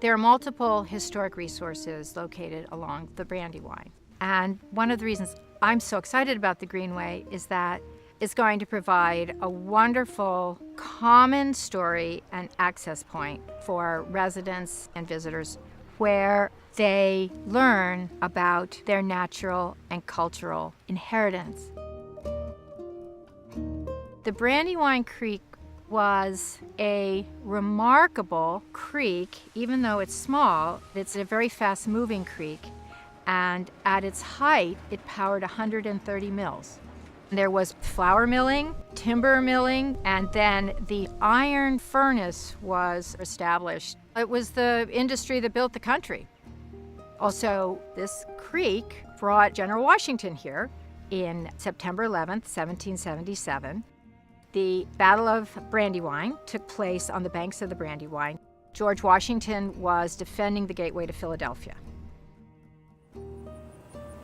There are multiple historic resources located along the Brandywine. And one of the reasons I'm so excited about the Greenway is that it's going to provide a wonderful common story and access point for residents and visitors where they learn about their natural and cultural inheritance. The Brandywine Creek was a remarkable creek. Even though it's small, it's a very fast-moving creek, and at its height, it powered 130 mills. There was flour milling, timber milling, and then the iron furnace was established. It was the industry that built the country. Also, this creek brought General Washington here in September 11th, 1777. The Battle of Brandywine took place on the banks of the Brandywine. George Washington was defending the gateway to Philadelphia.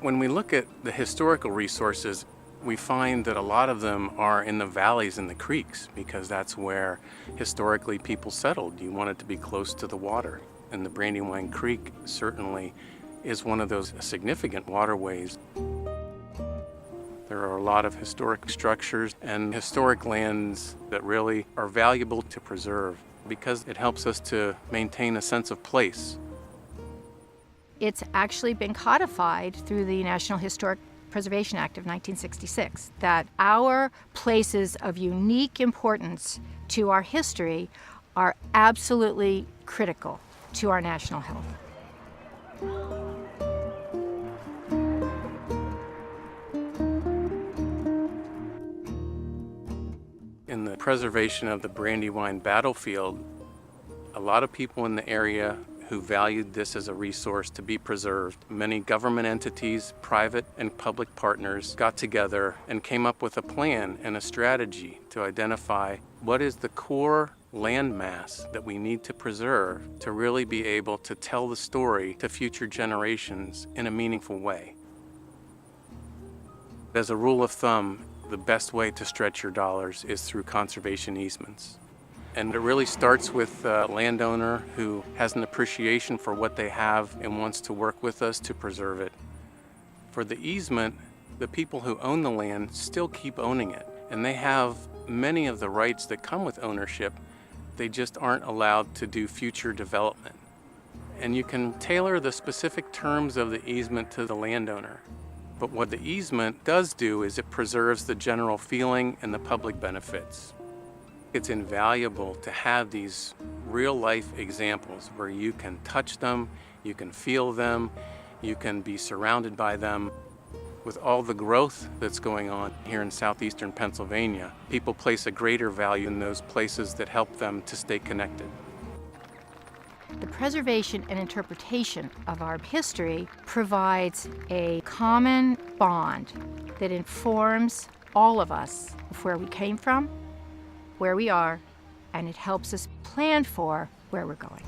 When we look at the historical resources, we find that a lot of them are in the valleys and the creeks because that's where historically people settled. You wanted to be close to the water, and the Brandywine Creek certainly is one of those significant waterways. There are a lot of historic structures and historic lands that really are valuable to preserve because it helps us to maintain a sense of place. It's actually been codified through the National Historic Preservation Act of 1966 that our places of unique importance to our history are absolutely critical to our national health. In the preservation of the Brandywine battlefield, a lot of people in the area who valued this as a resource to be preserved. Many government entities, private and public partners got together and came up with a plan and a strategy to identify what is the core landmass that we need to preserve to really be able to tell the story to future generations in a meaningful way. As a rule of thumb, the best way to stretch your dollars is through conservation easements. And it really starts with a landowner who has an appreciation for what they have and wants to work with us to preserve it. For the easement, the people who own the land still keep owning it, and they have many of the rights that come with ownership. They just aren't allowed to do future development. And you can tailor the specific terms of the easement to the landowner. But what the easement does do is it preserves the general feeling and the public benefits. It's invaluable to have these real-life examples where you can touch them, you can feel them, you can be surrounded by them. With all the growth that's going on here in southeastern Pennsylvania, people place a greater value in those places that help them to stay connected. The preservation and interpretation of our history provides a common bond that informs all of us of where we came from, where we are, and it helps us plan for where we're going.